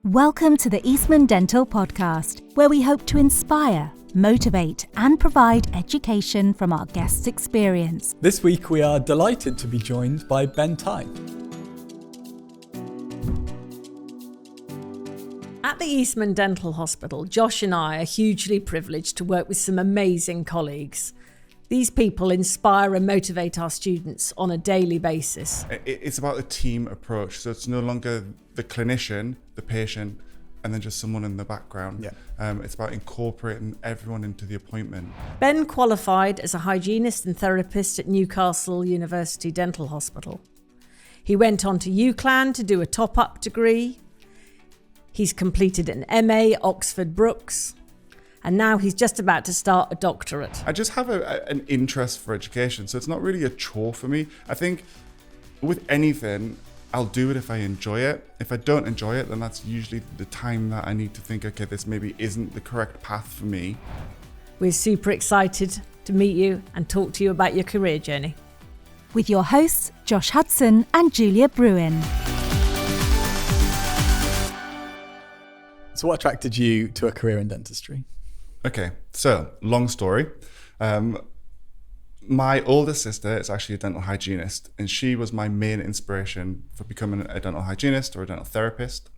Welcome to the Eastman Dental Podcast, where we hope to inspire, motivate and provide education from our guests' experience. This week we are delighted to be joined by Ben Tighe. At the Eastman Dental Hospital, Josh and I are hugely privileged to work with some amazing colleagues. These people inspire and motivate our students on a daily basis. It's about a team approach, so it's no longer the clinician, the patient, and then just someone in the background. It's about incorporating everyone into the appointment. Ben qualified as a hygienist and therapist at Newcastle University Dental Hospital. He went on to UCLan to do a top-up degree. He's completed an MA Oxford Brookes. And now he's just about to start a doctorate. I just have an interest for education, so it's not really a chore for me. I think with anything, I'll do it if I enjoy it. If I don't enjoy it, then that's usually the time that I need to think, okay, this maybe isn't the correct path for me. We're super excited to meet you and talk to you about your career journey. With your hosts, Josh Hudson and Julia Bruin. So what attracted you to a career in dentistry? Okay, so long story. My older sister is actually a dental hygienist, and she was my main inspiration for becoming a dental hygienist or a dental therapist.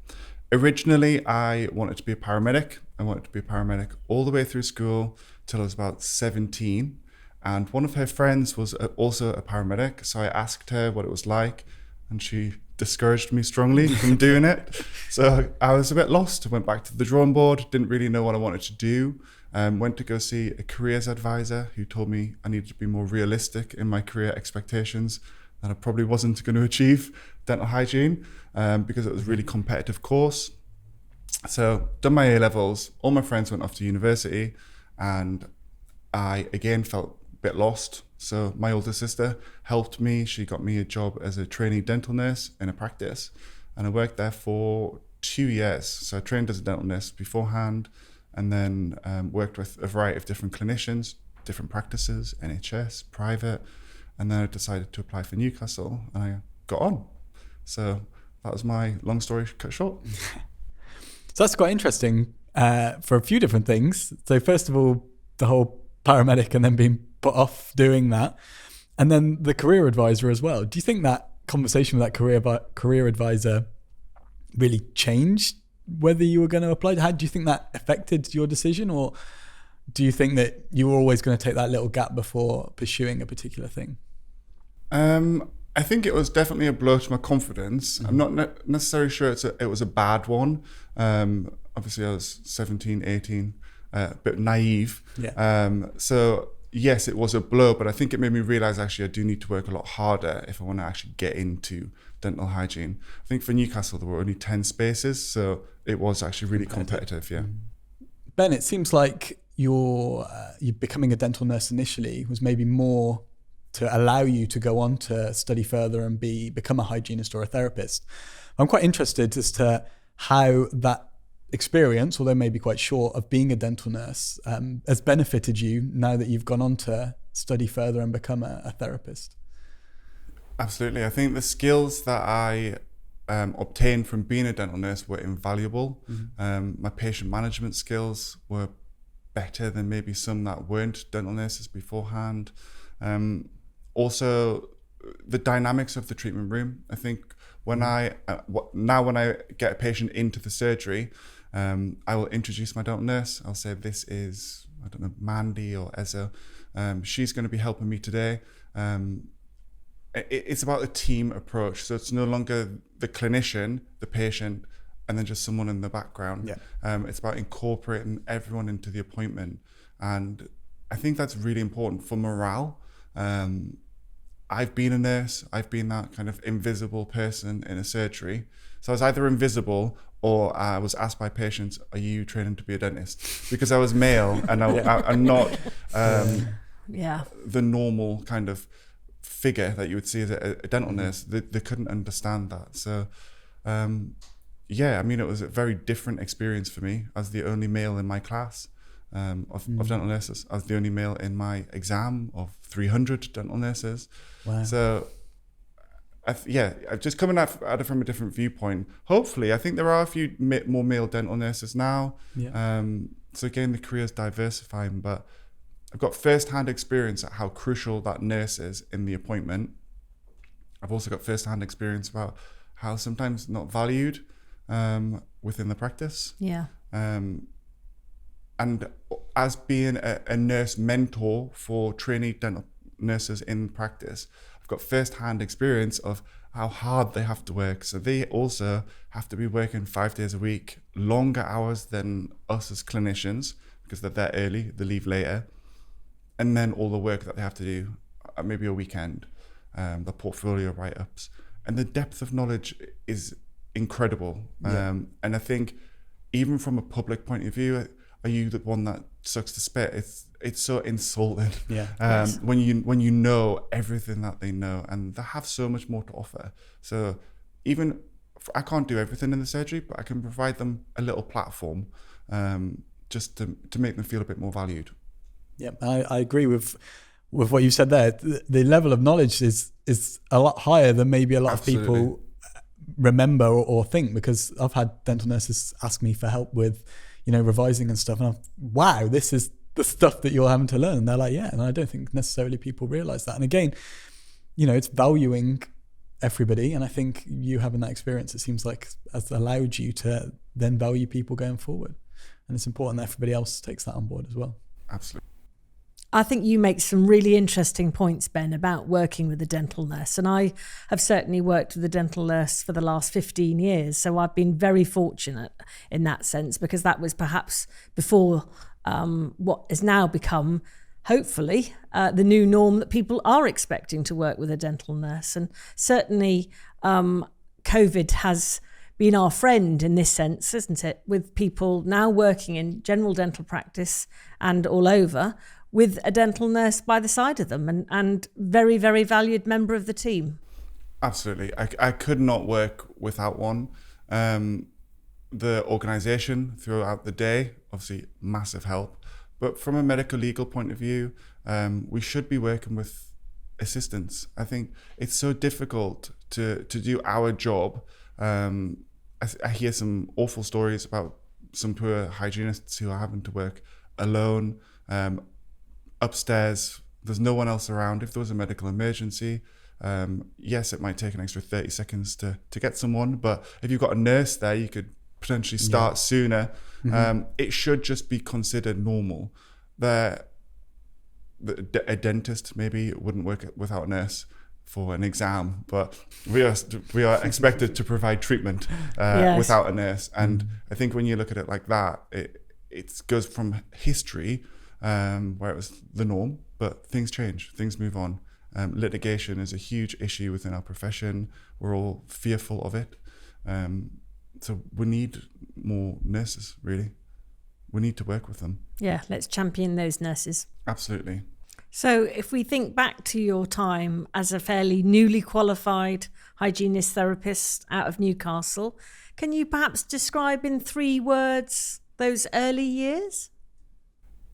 Originally, I wanted to be a paramedic. I wanted to be a paramedic all the way through school till I was about 17. And one of her friends was also a paramedic, so I asked her what it was like, and she discouraged me strongly from doing it. So I was a bit lost. I went back to the drawing board, didn't really know what I wanted to do. Went to go see a careers advisor who told me I needed to be more realistic in my career expectations, that I probably wasn't going to achieve dental hygiene because it was a really competitive course. So done my A-levels, all my friends went off to university, and I again felt a bit lost. So my older sister helped me. She got me a job as a trainee dental nurse in a practice, and I worked there for 2 years. So I trained as a dental nurse beforehand, and then worked with a variety of different clinicians, different practices, NHS, private, and then I decided to apply for Newcastle, and I got on. So that was my long story cut short. So that's quite interesting for a few different things. So first of all, the whole paramedic and then being put off doing that, and then the career advisor as well. Do you think that conversation with that career advisor really changed whether you were going to apply? How do you think that affected your decision, or do you think that you were always going to take that little gap before pursuing a particular thing? I think it was definitely a blow to my confidence. I'm not necessarily sure it was a bad one. Obviously I was 17, 18, a bit naive. So yes, it was a blow, but I think it made me realize actually I do need to work a lot harder if I want to actually get into dental hygiene. I think for Newcastle there were only 10 spaces, so it was actually really competitive. Ben, it seems like you becoming a dental nurse initially was maybe more to allow you to go on to study further and become a hygienist or a therapist. I'm quite interested as to how that experience, although maybe quite short, of being a dental nurse has benefited you now that you've gone on to study further and become a therapist. Absolutely. I think the skills that I obtained from being a dental nurse were invaluable. My patient management skills were better than maybe some that weren't dental nurses beforehand. Also, the dynamics of the treatment room. I think when I get a patient into the surgery, I will introduce my dental nurse. I'll say, this is, I don't know, Mandy or Ezzo. She's going to be helping me today. It's about a team approach. So it's no longer the clinician, the patient, and then just someone in the background. It's about incorporating everyone into the appointment. And I think that's really important for morale. I've been a nurse. I've been that kind of invisible person in a surgery. So I was either invisible or I was asked by patients, are you training to be a dentist? Because I was male and I'm not the normal kind of figure that you would see as a dental nurse. They couldn't understand that. So I mean, it was a very different experience for me as the only male in my class of dental nurses. I was the only male in my exam of 300 dental nurses. Wow. So just coming at it from a different viewpoint. Hopefully, I think there are a few more male dental nurses now. Yeah. So again, the career's diversifying, but I've got first-hand experience at how crucial that nurse is in the appointment. I've also got first-hand experience about how sometimes not valued within the practice. Yeah. And as being a nurse mentor for trainee dental nurses in practice, I've got first-hand experience of how hard they have to work. So they also have to be working 5 days a week, longer hours than us as clinicians, because they're there early, they leave later. And then all the work that they have to do, maybe a weekend, the portfolio write-ups. And the depth of knowledge is incredible. Yeah. And I think even from a public point of view, are you the one that sucks to spit? It's so insulting. Yeah. Yes. When you know everything that they know, and they have so much more to offer. So even I can't do everything in the surgery, but I can provide them a little platform, just to make them feel a bit more valued. Yeah, I agree with what you said there. The level of knowledge is a lot higher than maybe a lot Absolutely. of people remember or think, because I've had dental nurses ask me for help with, revising and stuff, and I'm, wow, this is the stuff that you're having to learn. And they're like, yeah, and I don't think necessarily people realize that. And again, it's valuing everybody, and I think you having that experience, it seems like, has allowed you to then value people going forward, and it's important that everybody else takes that on board as well. Absolutely. I think you make some really interesting points, Ben, about working with a dental nurse. And I have certainly worked with a dental nurse for the last 15 years. So I've been very fortunate in that sense, because that was perhaps before what has now become, hopefully, the new norm, that people are expecting to work with a dental nurse. And certainly COVID has been our friend in this sense, isn't it? With people now working in general dental practice and all over, with a dental nurse by the side of them, and very, very valued member of the team. Absolutely. I could not work without one. The organisation throughout the day, obviously massive help. But from a medical legal point of view, we should be working with assistants. I think it's so difficult to do our job. I hear some awful stories about some poor hygienists who are having to work alone, upstairs. There's no one else around. If there was a medical emergency, yes, it might take an extra 30 seconds to get someone, but if you've got a nurse there, you could potentially start sooner. Mm-hmm. It should just be considered normal. A dentist maybe wouldn't work without a nurse for an exam, but we are expected to provide treatment Yes. without a nurse. And I think when you look at it like that, it goes from history, where it was the norm, but things change, things move on. Litigation is a huge issue within our profession. We're all fearful of it. So we need more nurses, really. We need to work with them. Yeah, let's champion those nurses. Absolutely. So if we think back to your time as a fairly newly qualified hygienist therapist out of Newcastle, can you perhaps describe in 3 words those early years?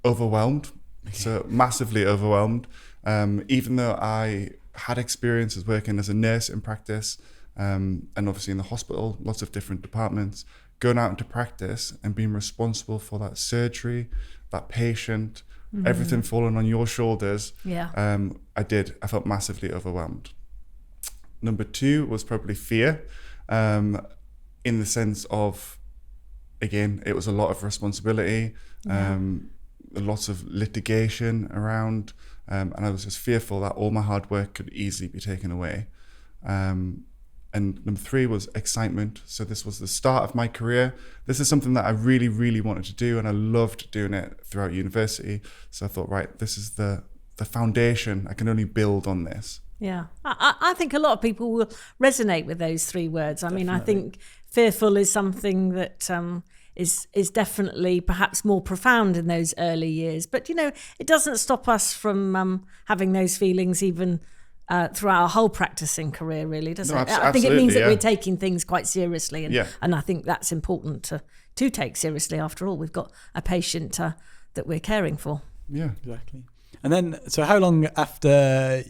Overwhelmed. So massively overwhelmed. Even though I had experiences working as a nurse in practice, and obviously in the hospital, lots of different departments, going out into practice and being responsible for that surgery, that patient, everything falling on your shoulders. Yeah. I felt massively overwhelmed. Number 2 was probably fear, in the sense of, again, it was a lot of responsibility, lots of litigation around, and I was just fearful that all my hard work could easily be taken away. And number 3 was excitement. So this was the start of my career. This is something that I really, really wanted to do, and I loved doing it throughout university. So I thought, right, this is the foundation. I can only build on this. Yeah, I think a lot of people will resonate with those 3 words. I mean, I think fearful is something that is definitely perhaps more profound in those early years. But, it doesn't stop us from having those feelings even throughout our whole practicing career, really, does it? I think it means that we're taking things quite seriously. And I think that's important to take seriously. After all, we've got a patient that we're caring for. Yeah, exactly. And then, so how long after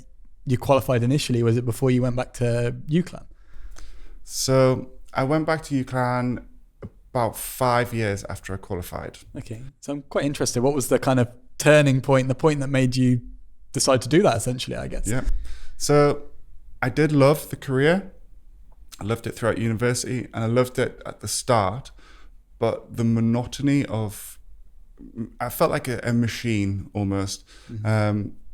you qualified initially? Was it before you went back to UCLan? So I went back to UCLan about 5 years after I qualified. Okay, so I'm quite interested. What was the kind of turning point, the point that made you decide to do that, essentially, I guess? Yeah. So I did love the career. I loved it throughout university, and I loved it at the start. But the monotony of, I felt like a machine almost.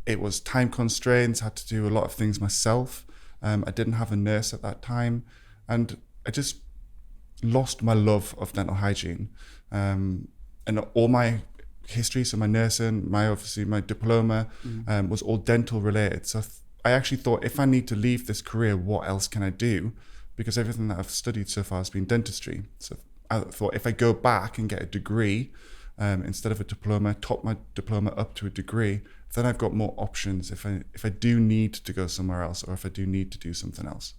It was time constraints, I had to do a lot of things myself. I didn't have a nurse at that time. And I just lost my love of dental hygiene. And all my history, so my nursing, my diploma was all dental related. So I actually thought, if I need to leave this career, what else can I do? Because everything that I've studied so far has been dentistry. So I thought, if I go back and get a degree, instead of a diploma, top my diploma up to a degree, then I've got more options if I do need to go somewhere else, or if I do need to do something else.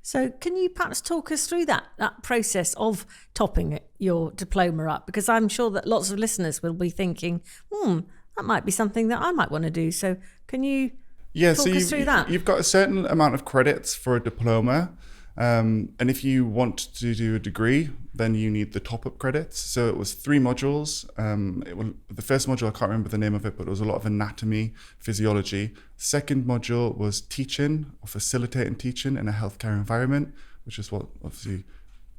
So can you perhaps talk us through that process of topping your diploma up? Because I'm sure that lots of listeners will be thinking, that might be something that I might want to do. So can you talk us through that? You've got a certain amount of credits for a diploma. And if you want to do a degree, then you need the top-up credits. So it was 3 modules. The first module, I can't remember the name of it, but it was a lot of anatomy, physiology. Second module was teaching, or facilitating teaching in a healthcare environment, which is what obviously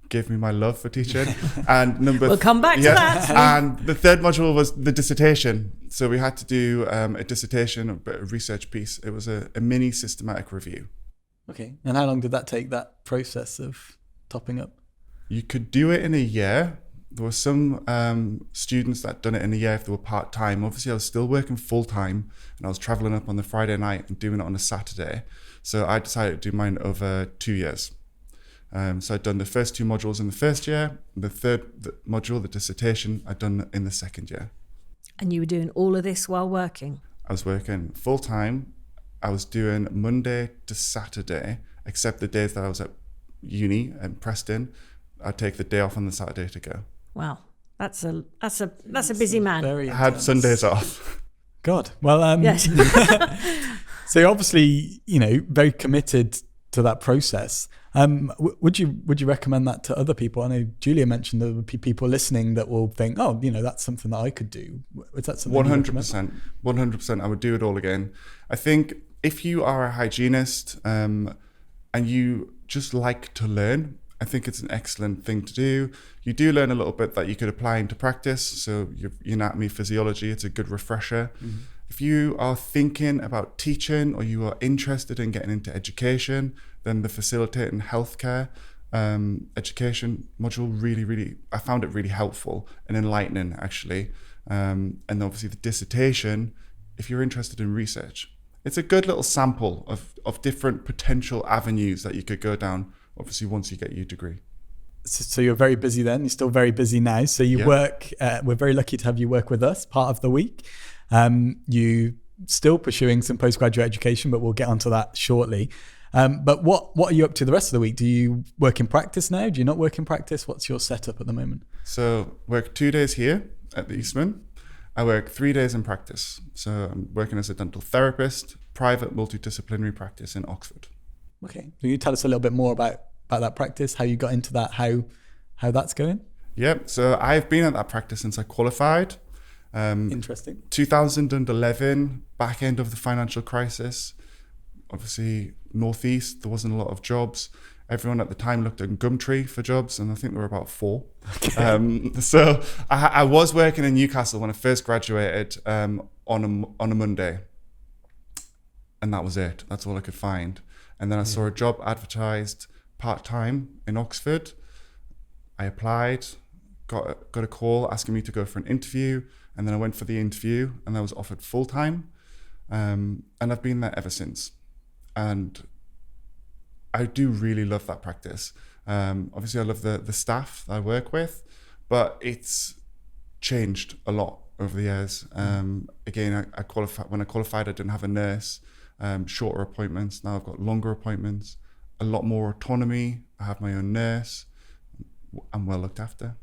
gave me my love for teaching. And we'll come back to that. And the third module was the dissertation. So we had to do a dissertation, a bit of research piece. It was a mini systematic review. Okay. And how long did that take, that process of topping up? You could do it in a year. There were some students that done it in a year if they were part-time. Obviously, I was still working full-time, and I was traveling up on the Friday night and doing it on a Saturday. So I decided to do mine over 2 years. So I'd done the first 2 modules in the first year. The third module, the dissertation, I'd done in the second year. And you were doing all of this while working? I was working full-time. I was doing Monday to Saturday, except the days that I was at uni in Preston. I'd take the day off on the Saturday to go. Wow, that's a busy man. Very I had intense. Sundays off. God, well, Yes. so you're obviously, very committed to that process. Would you recommend that to other people? I know Julia mentioned there would be people listening that will think, oh, that's something that I could do. Is that something? 100%. I would do it all again. I think if you are a hygienist and you just like to learn, I think it's an excellent thing to do. You do learn a little bit that you could apply into practice. So your anatomy, physiology, it's a good refresher. Mm-hmm. If you are thinking about teaching, or you are interested in getting into education, then the facilitating healthcare education module really, I found it really helpful and enlightening, actually. And obviously the dissertation, if you're interested in research, it's a good little sample of different potential avenues that you could go down, obviously, once you get your degree. So you're very busy then. You're still very busy now. So you work, we're very lucky to have you work with us part of the week. You still pursuing some postgraduate education, but we'll get onto that shortly. But what are you up to the rest of the week? Do you work in practice now? Do you not work in practice? What's your setup at the moment? So work 2 days here at the Eastman. I work 3 days in practice. So I'm working as a dental therapist, private multidisciplinary practice in Oxford. Okay. Can you tell us a little bit more about that practice, how you got into that, how that's going? Yep. So I've been at that practice since I qualified. Interesting. 2011, back end of the financial crisis. Obviously, Northeast, there wasn't a lot of jobs. Everyone at the time looked at Gumtree for jobs, and I think there were about 4. Okay. So I was working in Newcastle when I first graduated on a Monday, and that was it. That's all I could find. And then I saw a job advertised part-time in Oxford. I applied, got a call asking me to go for an interview, and then I went for the interview, and I was offered full-time, and I've been there ever since. And I do really love that practice. Obviously, I love the staff that I work with, but it's changed a lot over the years. Again, I qualified. When I qualified, I didn't have a nurse. Shorter appointments. Now I've got longer appointments, a lot more autonomy. I have my own nurse. I'm well looked after.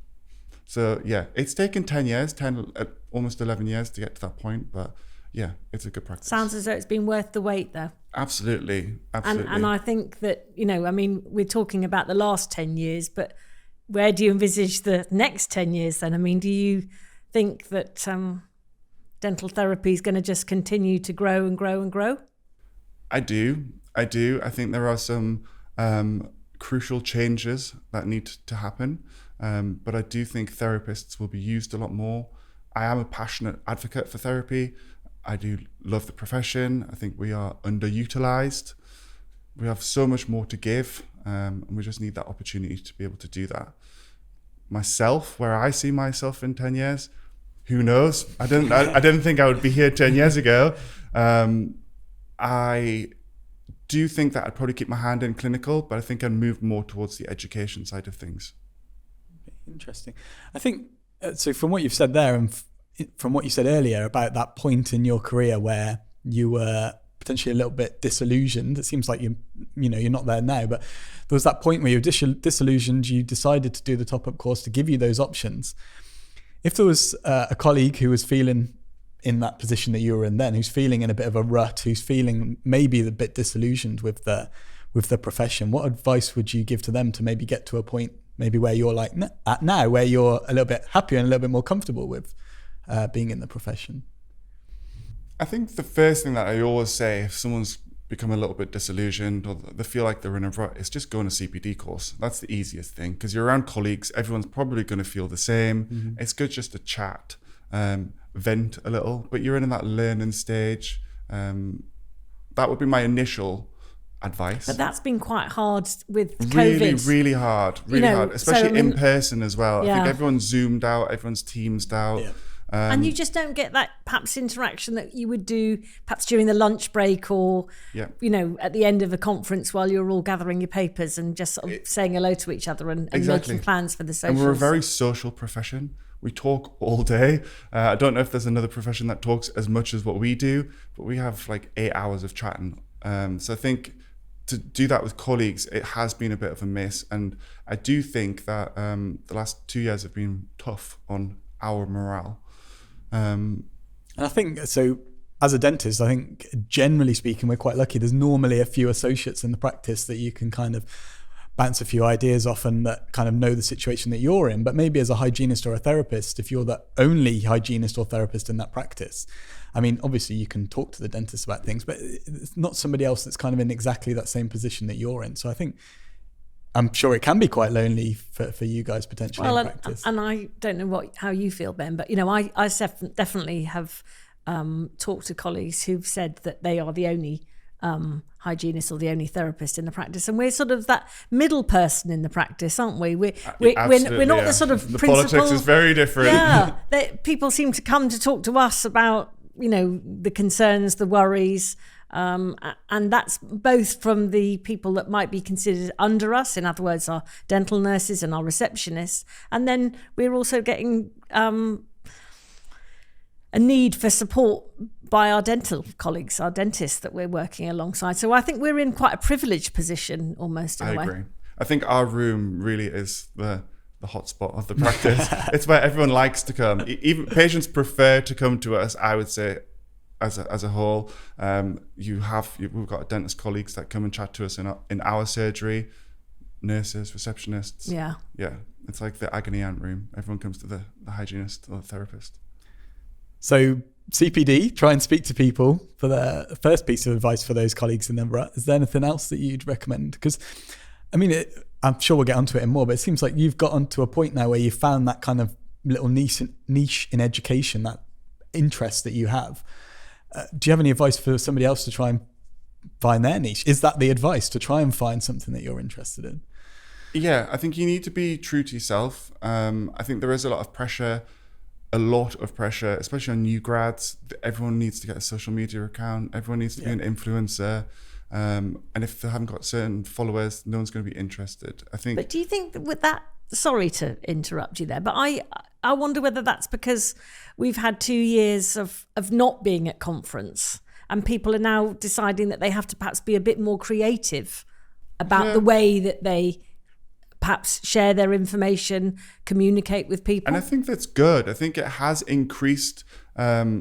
So yeah, it's taken 10 years, almost 11 years to get to that point, but yeah, it's a good practice. Sounds as though it's been worth the wait, though. Absolutely. And I think that, we're talking about the last 10 years, but where do you envisage the next 10 years then? I mean, do you think that dental therapy is going to just continue to grow and grow and grow? I do. I think there are some crucial changes that need to happen. But I do think therapists will be used a lot more. I am a passionate advocate for therapy. I do love the profession. I think we are underutilized. We have so much more to give, and we just need that opportunity to be able to do that. Myself, where I see myself in 10 years, who knows? I didn't think I would be here 10 years ago. I do think that I'd probably keep my hand in clinical, but I think I'd move more towards the education side of things. Interesting. I think, so from what you've said there and from what you said earlier about that point in your career where you were potentially a little bit disillusioned, it seems like you're not there now, but there was that point where you were disillusioned, you decided to do the top-up course to give you those options. If there was a colleague who was feeling in that position that you were in then, who's feeling in a bit of a rut, who's feeling maybe a bit disillusioned with the profession, what advice would you give to them to maybe get to a point maybe where you're like at now, where you're a little bit happier and a little bit more comfortable with being in the profession? I think the first thing that I always say if someone's become a little bit disillusioned or they feel like they're in a rut is just go on a CPD course. That's the easiest thing because you're around colleagues. Everyone's probably going to feel the same. Mm-hmm. It's good just to chat, vent a little, but you're in that learning stage. That would be my initial advice. But that's been quite hard with Really, COVID. really hard, especially in person as well. Yeah. I think everyone's zoomed out, everyone's teamed out. Yeah. And you just don't get that perhaps interaction that you would do perhaps during the lunch break or, at the end of a conference while you're all gathering your papers and just sort of saying hello to each other and making plans for the socials. And we're a very social profession. We talk all day. I don't know if there's another profession that talks as much as what we do, but we have like 8 hours of chatting. So I think to do that with colleagues, it has been a bit of a miss. And I do think that the last 2 years have been tough on our morale. And I think, so as a dentist, I think generally speaking, we're quite lucky. There's normally a few associates in the practice that you can kind of bounce a few ideas off and that kind of know the situation that you're in. But maybe as a hygienist or a therapist, if you're the only hygienist or therapist in that practice, I mean, obviously you can talk to the dentist about things, but it's not somebody else that's kind of in exactly that same position that you're in. So I think, I'm sure it can be quite lonely for you guys potentially in practice. And I don't know how you feel, Ben, but I definitely have talked to colleagues who've said that they are the only hygienist or the only therapist in the practice, and we're sort of that middle person in the practice, aren't we? We're not the sort of the principal. Politics is very different. Yeah, people seem to come to talk to us about the concerns, the worries. And that's both from the people that might be considered under us, in other words, our dental nurses and our receptionists. And then we're also getting a need for support by our dental colleagues, our dentists that we're working alongside. So I think we're in quite a privileged position almost in a way. I agree. I think our room really is the hotspot of the practice. It's where everyone likes to come. Even patients prefer to come to us, I would say. As a whole, we've got dentist colleagues that come and chat to us in our surgery, nurses, receptionists. Yeah, it's like the agony aunt room. Everyone comes to the hygienist or the therapist. So CPD, try and speak to people for the first piece of advice for those colleagues in the rut. Is there anything else that you'd recommend? Because, I mean, I'm sure we'll get onto it in more, but it seems like you've gotten to a point now where you've found that kind of little niche in education, that interest that you have. Do you have any advice for somebody else to try and find their niche? Is that the advice, to try and find something that you're interested in? Yeah, I think you need to be true to yourself. I think there is a lot of pressure, especially on new grads. Everyone needs to get a social media account. Everyone needs to be an influencer. And if they haven't got certain followers, no one's going to be interested, I think. But do you think that with that, sorry to interrupt you there, but I wonder whether that's because we've had 2 years of not being at conference and people are now deciding that they have to perhaps be a bit more creative about the way that they perhaps share their information, communicate with people. And I think that's good. I think it has increased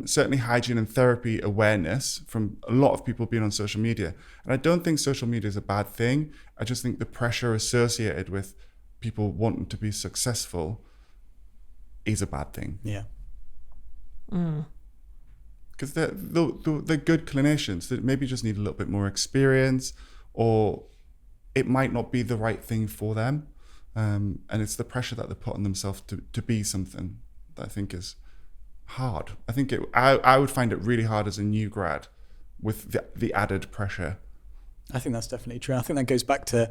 certainly hygiene and therapy awareness from a lot of people being on social media. And I don't think social media is a bad thing. I just think the pressure associated with people wanting to be successful is a bad thing. Yeah. Because they're good clinicians that maybe just need a little bit more experience, or it might not be the right thing for them. And it's the pressure that they put on themselves to be something that I think is hard. I think I would find it really hard as a new grad with the added pressure. I think that's definitely true. I think that goes back to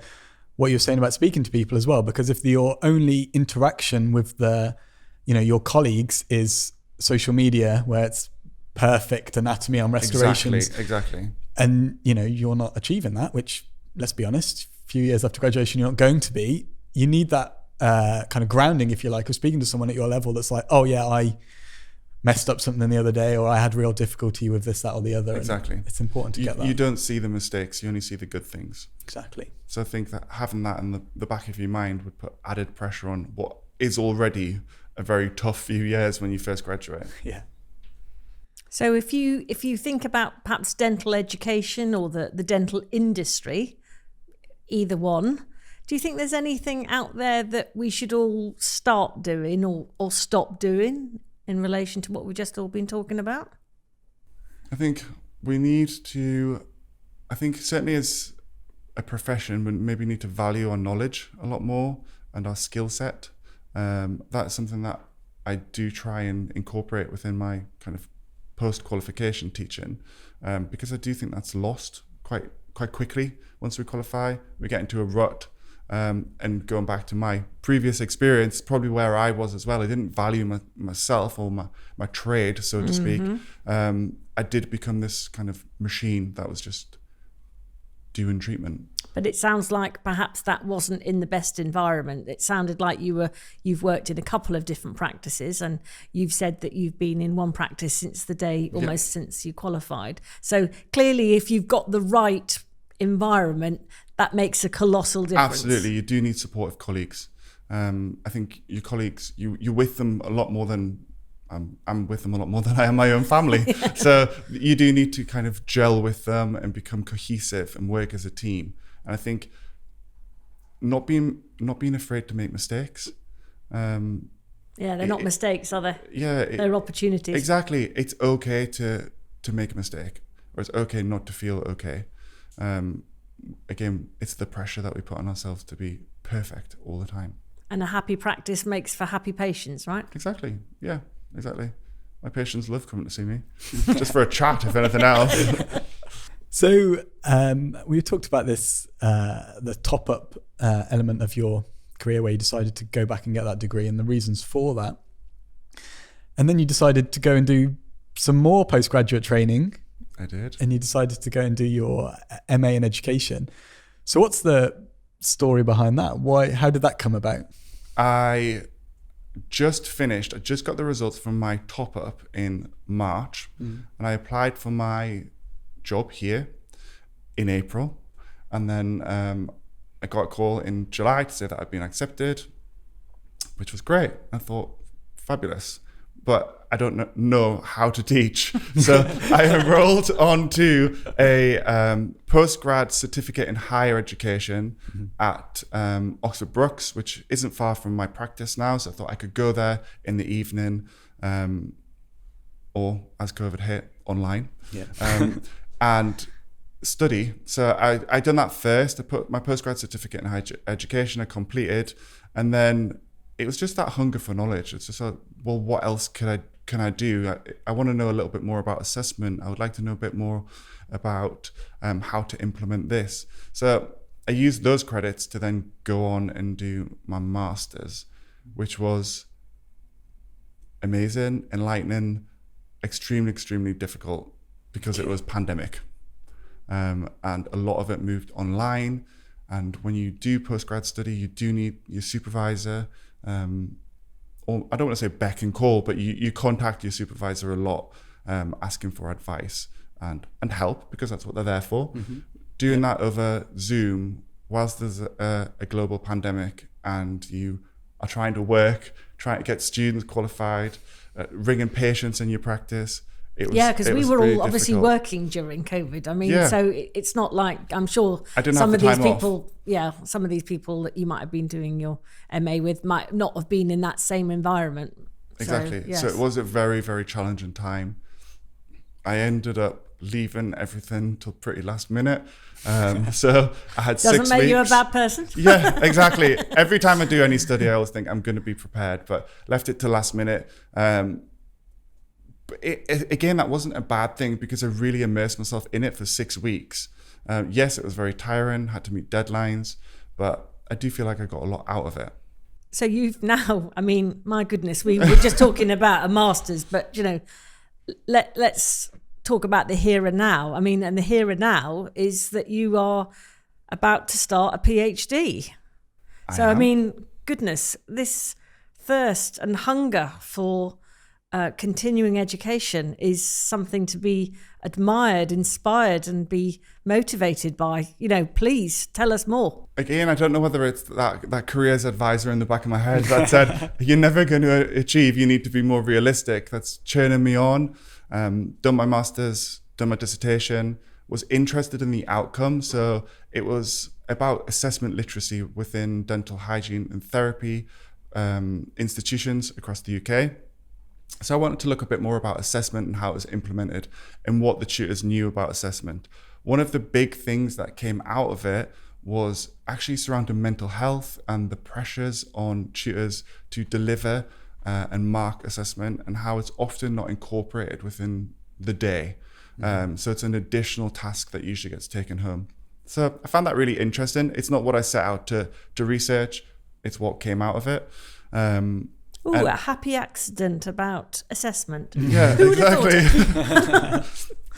what you're saying about speaking to people as well, because if your only interaction with your colleagues is social media, where it's perfect anatomy on restorations, exactly, and you're not achieving that, which, let's be honest, a few years after graduation you're not going to be, you need that kind of grounding, if you like, of speaking to someone at your level that's like, oh yeah, I messed up something the other day, or I had real difficulty with this, that, or the other. Exactly. And it's important to get that. You don't see the mistakes, you only see the good things. Exactly. So I think that having that in the back of your mind would put added pressure on what is already a very tough few years when you first graduate. Yeah. So if you think about perhaps dental education or the dental industry, either one, do you think there's anything out there that we should all start doing or stop doing in relation to what we've just all been talking about? I think we need to, certainly as a profession, we maybe need to value our knowledge a lot more and our skill set. That's something that I do try and incorporate within my kind of post-qualification teaching, because I do think that's lost quite quickly. Once we qualify, we get into a rut. And going back to my previous experience, probably where I was as well, I didn't value myself or my trade, so to speak. I did become this kind of machine that was just doing treatment. But it sounds like perhaps that wasn't in the best environment. It sounded like you've worked in a couple of different practices, and you've said that you've been in one practice since the day, almost since you qualified. So clearly, if you've got the right environment, that makes a colossal difference. Absolutely, you do need supportive colleagues. I think your colleagues, you're with them a lot more than I'm with them a lot more than I am my own family. So you do need to kind of gel with them and become cohesive and work as a team. And I think not being afraid to make mistakes. They're not mistakes, are they? Yeah, they're opportunities. Exactly, it's okay to make a mistake, or it's okay not to feel okay. Again, it's the pressure that we put on ourselves to be perfect all the time. And a happy practice makes for happy patients, right? Exactly. Yeah, exactly. My patients love coming to see me, just for a chat, if anything else. So we talked about this, the top-up element of your career where you decided to go back and get that degree and the reasons for that. And then you decided to go and do some more postgraduate training. I did. And you decided to go and do your MA in education. So what's the story behind that? How did that come about? I just got the results from my top-up in March, and I applied for my job here in April. And then I got a call in July to say that I'd been accepted, which was great. I thought, fabulous. But I don't know how to teach. So I enrolled onto a postgrad certificate in higher education at Oxford Brookes, which isn't far from my practice now. So I thought I could go there in the evening, or as COVID hit, online, and study. So I done that first. I put my postgrad certificate in higher education, I completed, and then it was just that hunger for knowledge. It's just well, what else can I do? I want to know a little bit more about assessment. I would like to know a bit more about how to implement this. So I used those credits to then go on and do my master's, which was amazing, enlightening, extremely, extremely difficult because it was pandemic. And a lot of it moved online. And when you do postgrad study, you do need your supervisor. Or I don't want to say beck and call, but you contact your supervisor a lot, asking for advice and help, because that's what they're there for. Doing that over Zoom whilst there's a global pandemic and you are trying to get students qualified, ringing patients in your practice. Because we were really all obviously difficult. working during COVID. I mean, so it's not like, I'm sure I didn't some have of the these time people, some of these people that you might have been doing your MA with might not have been in that same environment. Exactly. So, yes. So it was a very, very challenging time. I ended up leaving everything till pretty last minute. So I had 6 weeks. Doesn't make you a bad person. Yeah, exactly. Every time I do any study, I always think I'm going to be prepared, but left it to last minute. But again, that wasn't a bad thing because I really immersed myself in it for 6 weeks. Yes, it was very tiring, had to meet deadlines, but I do feel like I got a lot out of it. So you've now, I mean, my goodness, we were just talking about a master's, but let's talk about the here and now. I mean, and the here and now is that you are about to start a PhD. I mean, goodness, this thirst and hunger for continuing education is something to be admired, inspired, and be motivated by. Please tell us more. Again, I don't know whether it's that careers advisor in the back of my head that said, you're never going to achieve, you need to be more realistic. That's churning me on. Done my master's, done my dissertation, was interested in the outcome. So it was about assessment literacy within dental hygiene and therapy institutions across the UK. So I wanted to look a bit more about assessment and how it was implemented and what the tutors knew about assessment. One of the big things that came out of it was actually surrounding mental health and the pressures on tutors to deliver and mark assessment, and how it's often not incorporated within the day. So it's an additional task that usually gets taken home. So I found that really interesting. It's not what I set out to research, it's what came out of it. A happy accident about assessment. Yeah, exactly.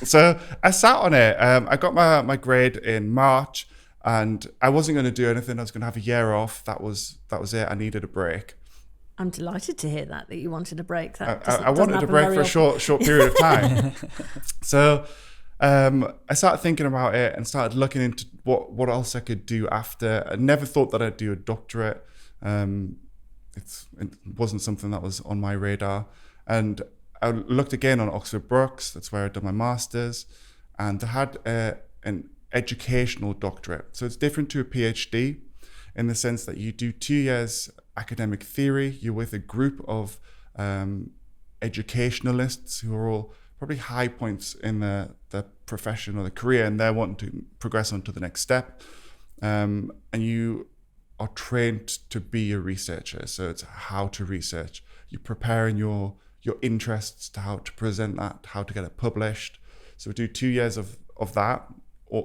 So I sat on it. I got my grade in March, and I wasn't going to do anything. I was going to have a year off. That was it. I needed a break. I'm delighted to hear that you wanted a break. I wanted a break for a short period of time. So I started thinking about it and started looking into what else I could do after. I never thought that I'd do a doctorate. It wasn't something that was on my radar. And I looked again on Oxford Brookes. That's where I'd done my master's. And I had an educational doctorate. So it's different to a PhD in the sense that you do 2 years academic theory. You're with a group of educationalists who are all probably high points in the profession or the career, and they're wanting to progress on to the next step. And you are trained to be a researcher. So it's how to research. You're preparing your interests to how to present that, how to get it published. So we do 2 years of that.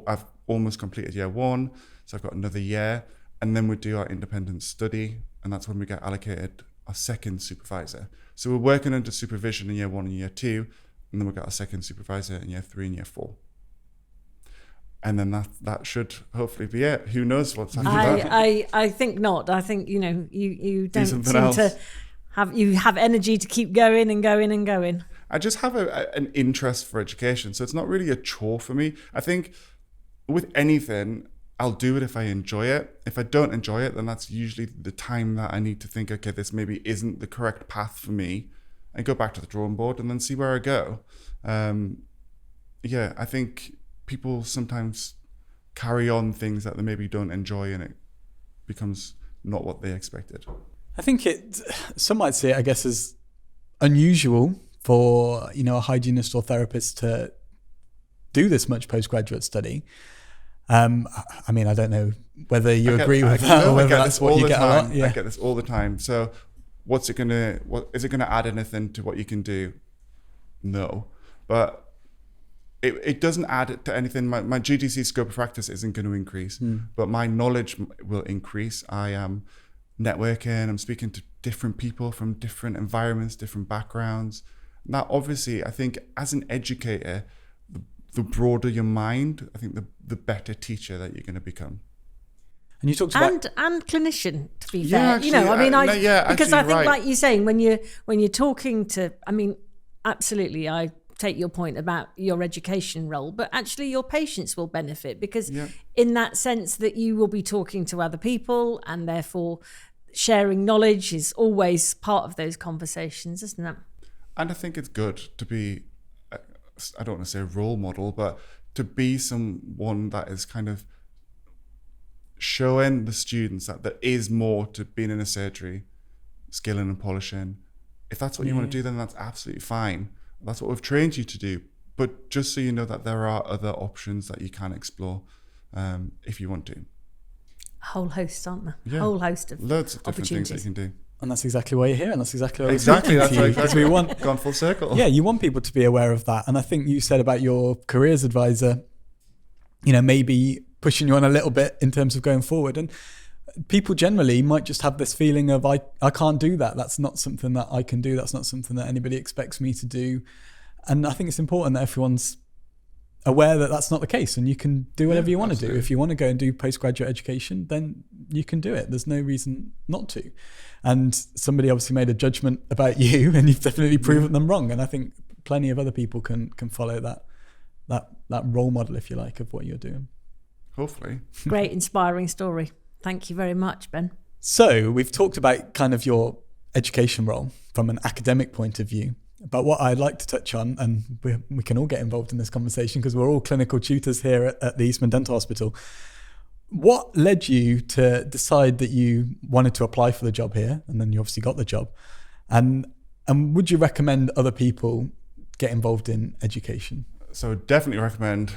I've almost completed year one, so I've got another year. And then we do our independent study, and that's when we get allocated our second supervisor. So we're working under supervision in year one and year two, and then we got our second supervisor in year 3 and year 4. And then that should hopefully be it. Who knows what's after that? I think not. I think you don't seem else. to have energy to keep going and going and going. I just have an interest for education, so it's not really a chore for me. I think with anything, I'll do it if I enjoy it. If I don't enjoy it, then that's usually the time that I need to think, okay, this maybe isn't the correct path for me, and go back to the drawing board and then see where I go. I think people sometimes carry on things that they maybe don't enjoy, and it becomes not what they expected. I think some might see it, I guess, as unusual for, a hygienist or therapist to do this much postgraduate study. I mean, I don't know whether you agree with that or whether that's what you get a lot. Yeah. I get this all the time. So is it gonna add anything to what you can do? No. But it doesn't add to anything. My GDC scope of practice isn't going to increase, but my knowledge will increase. I am networking, I'm speaking to different people from different environments, different backgrounds. Now, obviously, I think as an educator, the broader your mind, I think the better teacher that you're going to become. And you talked about and clinician, to be fair. Actually, because I think, like you're saying, when you're talking to, I mean, absolutely, I take your point about your education role, but actually your patients will benefit because in that sense that you will be talking to other people, and therefore sharing knowledge is always part of those conversations, isn't it? And I think it's good to be, I don't want to say a role model, but to be someone that is kind of showing the students that there is more to being in a surgery, scaling and polishing. If that's what you want to do, then that's absolutely fine. That's what we've trained you to do. But just so you know that there are other options that you can explore if you want to. A whole host, aren't there? Yeah. A whole host of loads of different things opportunities. that you can do. And that's exactly why you're here, and that's exactly why That's we want. Gone full circle. Yeah, you want people to be aware of that. And I think you said about your careers advisor, you know, maybe pushing you on a little bit in terms of going forward. And people generally might just have this feeling of, I can't do that. That's not something that I can do. That's not something that anybody expects me to do. And I think it's important that everyone's aware that that's not the case, and you can do whatever you want to do. If you want to go and do postgraduate education, then you can do it. There's no reason not to. And somebody obviously made a judgment about you, and you've definitely proven them wrong. And I think plenty of other people can follow that role model, if you like, of what you're doing. Hopefully. Great, inspiring story. Thank you very much, Ben. So we've talked about kind of your education role from an academic point of view. But what I'd like to touch on, and we can all get involved in this conversation because we're all clinical tutors here at the Eastman Dental Hospital. What led you to decide that you wanted to apply for the job here, and then you obviously got the job? And would you recommend other people get involved in education? So definitely recommend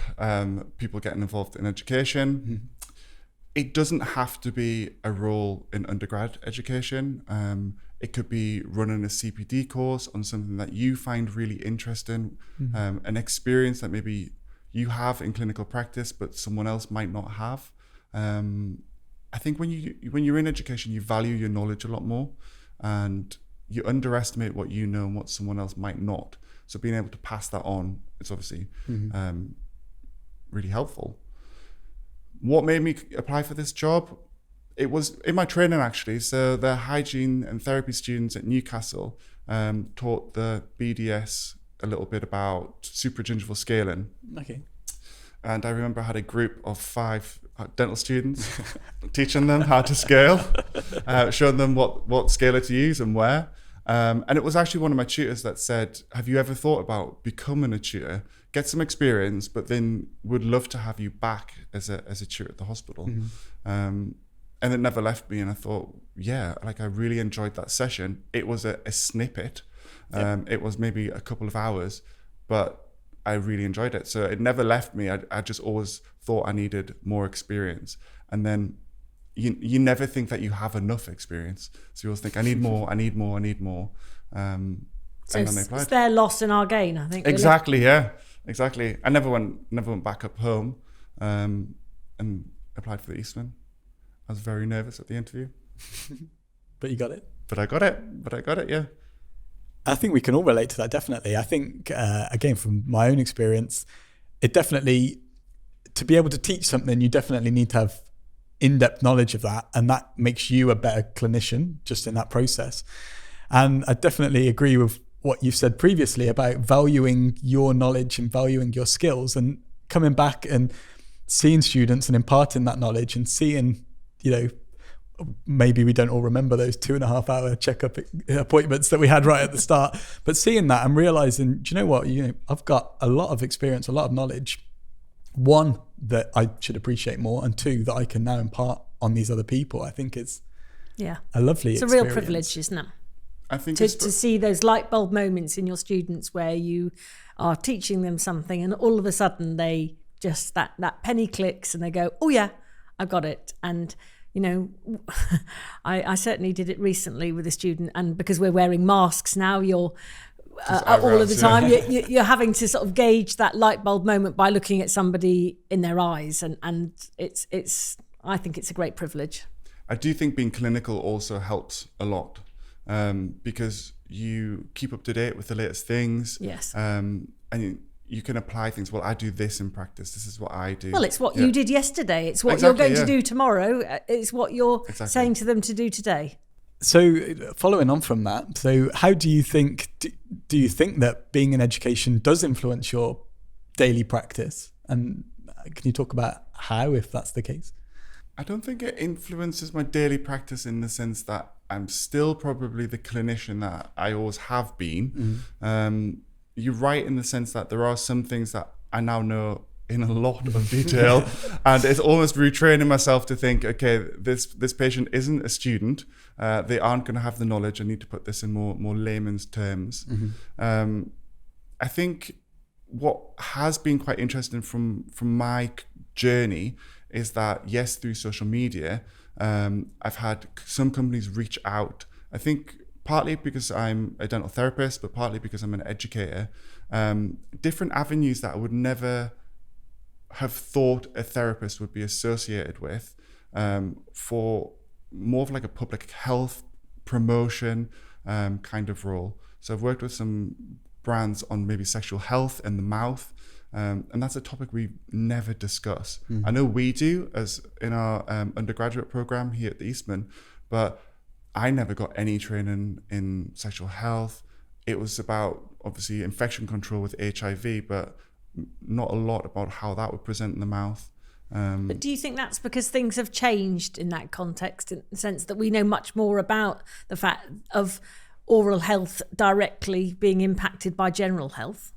people getting involved in education. Mm-hmm. It doesn't have to be a role in undergrad education. It could be running a CPD course on something that you find really interesting, an experience that maybe you have in clinical practice, but someone else might not have. I think when you're in education, you value your knowledge a lot more, and you underestimate what you know and what someone else might not. So being able to pass that on is obviously really helpful. What made me apply for this job? It was in my training, actually. So the hygiene and therapy students at Newcastle taught the BDS a little bit about supragingival scaling. Okay. And I remember I had a group of 5 dental students teaching them how to scale, showing them what scaler to use and where. And it was actually one of my tutors that said, have you ever thought about becoming a tutor? Get some experience, but then would love to have you back as a tutor at the hospital. Mm-hmm. And it never left me. And I thought, yeah, like I really enjoyed that session. It was a snippet. It was maybe a couple of hours, but I really enjoyed it. So it never left me. I just always thought I needed more experience. And then you never think that you have enough experience. So you always think, I need more, I need more, I need more. So it's their loss and our gain, I think. Exactly, really. Yeah, exactly. I never went back up home and applied for the Eastman. I was very nervous at the interview. But you got it? But I got it, yeah. I think we can all relate to that, definitely. I think, again, from my own experience, it definitely, to be able to teach something, you definitely need to have in-depth knowledge of that, and that makes you a better clinician just in that process. And I definitely agree with what you've said previously about valuing your knowledge and valuing your skills, and coming back and seeing students and imparting that knowledge and seeing, you know, maybe we don't all remember those 2.5 hour checkup appointments that we had right at the start, but seeing that and realizing, do you know what, I've got a lot of experience, a lot of knowledge. 1, that I should appreciate more, and 2, that I can now impart on these other people. I think it's a lovely experience. It's a real privilege, isn't it? I think to see those light bulb moments in your students where you are teaching them something and all of a sudden they just, that penny clicks and they go, oh yeah, I got it. And I certainly did it recently with a student, and because we're wearing masks now, you're all of the time, you're having to sort of gauge that light bulb moment by looking at somebody in their eyes, and it's I think it's a great privilege. I do think being clinical also helps a lot, because you keep up to date with the latest things. Yes. And you can apply things. Well, I do this in practice. This is what I do. Well, it's what you did yesterday. It's what you're going to do tomorrow. It's what you're saying to them to do today. So following on from that, so how do you think, do you think that being in education does influence your daily practice? And can you talk about how, if that's the case? I don't think it influences my daily practice in the sense that I'm still probably the clinician that I always have been. You're right in the sense that there are some things that I now know in a lot of detail, and it's almost retraining myself to think, okay, this patient isn't a student. They aren't going to have the knowledge. I need to put this in more layman's terms. I think what has been quite interesting from my journey is that, yes, through social media, I've had some companies reach out. I think partly because I'm a dental therapist, but partly because I'm an educator. Different avenues that I would never have thought a therapist would be associated with, for more of like a public health promotion kind of role. So I've worked with some brands on maybe sexual health and the mouth, and that's a topic we never discuss. I know we do as in our undergraduate program here at the Eastman, but I never got any training in sexual health. It was about obviously infection control with HIV, but not a lot about how that would present in the mouth. But do you think that's because things have changed in that context, in the sense that we know much more about the fact of oral health directly being impacted by general health?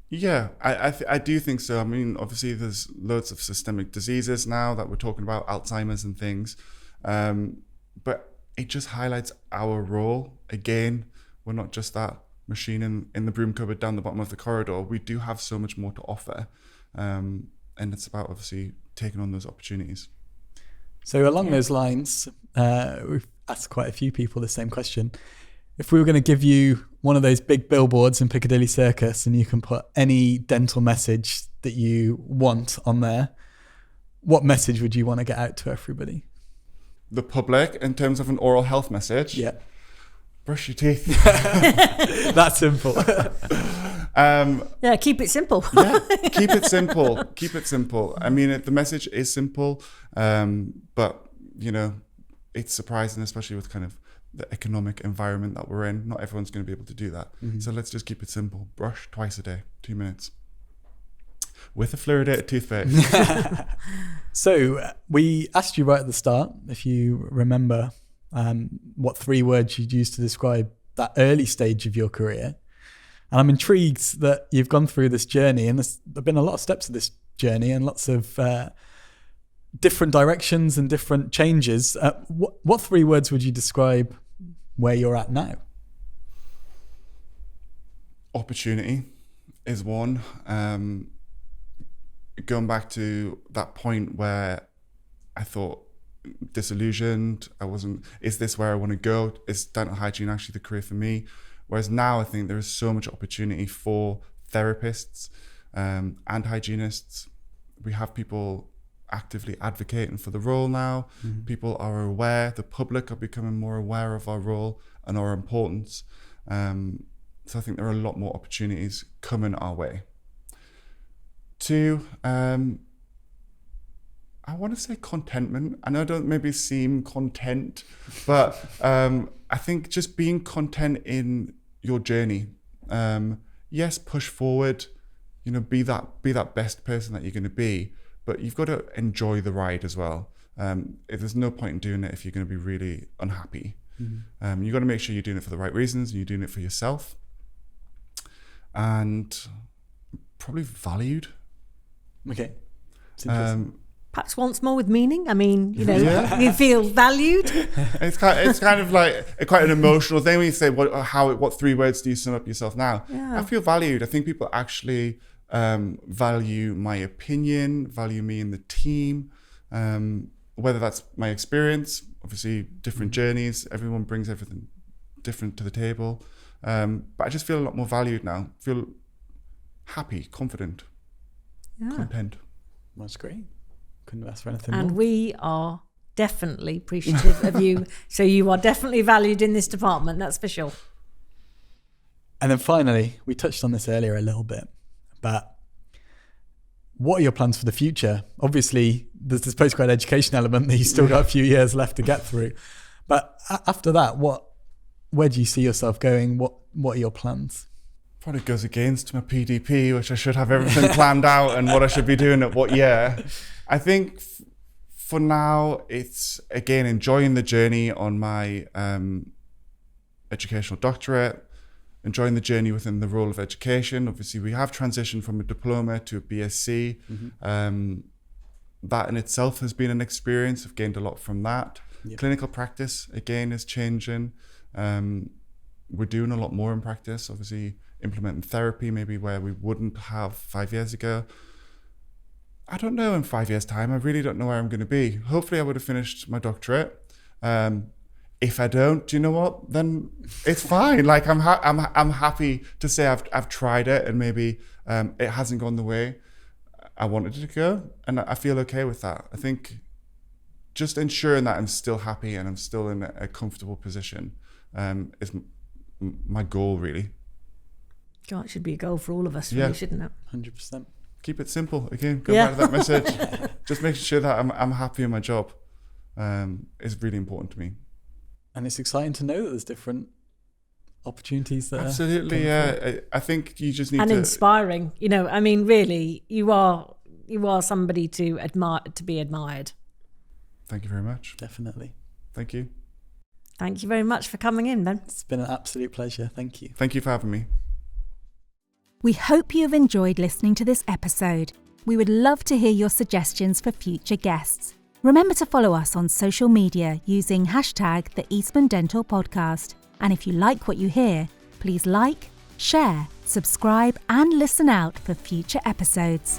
Yeah, I do think so. I mean, obviously there's loads of systemic diseases now that we're talking about, Alzheimer's and things. But it just highlights our role. Again, we're not just that machine in the broom cupboard down the bottom of the corridor. We do have so much more to offer. And it's about obviously taking on those opportunities. So along those lines, we've asked quite a few people the same question. If we were going to give you one of those big billboards in Piccadilly Circus and you can put any dental message that you want on there, what message would you want to get out to everybody? The public, in terms of an oral health message? Yeah. Brush your teeth. That's simple. Yeah, keep it simple. Yeah, keep it simple. Keep it simple. I mean, the message is simple, but, you know, it's surprising, especially with kind of the economic environment that we're in. Not everyone's going to be able to do that. So let's just keep it simple. Brush twice a day, 2 minutes. With a fluoridated toothpaste. So we asked you right at the start, if you remember, what 3 words you'd use to describe that early stage of your career. And I'm intrigued that you've gone through this journey, and there've been a lot of steps of this journey and lots of different directions and different changes. What 3 words would you describe where you're at now? Opportunity is one. Going back to that point where I thought disillusioned, is this where I want to go? Is dental hygiene actually the career for me? Whereas now I think there is so much opportunity for therapists and hygienists. We have people actively advocating for the role now. People are aware, the public are becoming more aware of our role and our importance. So I think there are a lot more opportunities coming our way. 2, I want to say contentment. I know I don't maybe seem content, but I think just being content in your journey. Yes, push forward, you know, be that best person that you're going to be, but you've got to enjoy the ride as well. If there's no point in doing it if you're going to be really unhappy. You've got to make sure you're doing it for the right reasons and you're doing it for yourself. And probably valued. Okay. Perhaps once more with meaning. I mean, you know, you feel valued. It's kind of like quite an emotional thing when you say, what 3 words do you sum up yourself now? Yeah. I feel valued. I think people actually value my opinion, value me in the team, whether that's my experience, obviously different journeys, everyone brings everything different to the table. But I just feel a lot more valued now. Feel happy, confident, content. That's great. Couldn't ask for anything and more. We are definitely appreciative of you. So you are definitely valued in this department, that's for sure. And then finally, we touched on this earlier a little bit, but what are your plans for the future? Obviously, there's this postgrad education element that you still got a few years left to get through. But after that, where do you see yourself going? What are your plans? Probably goes against my PDP, which I should have everything planned out and what I should be doing at what year. I think For now, it's again enjoying the journey on my educational doctorate, enjoying the journey within the role of education. Obviously, we have transitioned from a diploma to a BSc. That in itself has been an experience. I've gained a lot from that. Yep. Clinical practice, again, is changing. We're doing a lot more in practice, obviously implementing therapy maybe where we wouldn't have 5 years ago. I don't know in 5 years' time. I really don't know where I'm going to be. Hopefully I would have finished my doctorate. If I don't, do you know what? Then it's fine. Like I'm happy to say I've tried it and maybe it hasn't gone the way I wanted it to go, and I feel okay with that. I think just ensuring that I'm still happy and I'm still in a comfortable position is my goal, really. God, it should be a goal for all of us, really, shouldn't it? 100%. Keep it simple. Again, go back to that message. Just making sure that I'm happy in my job is really important to me. And it's exciting to know that there's different opportunities there. Absolutely, yeah. I think you just need and to... inspiring. You know, I mean, really, you are somebody to admire, to be admired. Thank you very much. Definitely. Thank you. Thank you very much for coming in, Ben. It's been an absolute pleasure. Thank you. Thank you for having me. We hope you've enjoyed listening to this episode. We would love to hear your suggestions for future guests. Remember to follow us on social media using hashtag the Eastman Dental Podcast. And if you like what you hear, please like, share, subscribe and listen out for future episodes.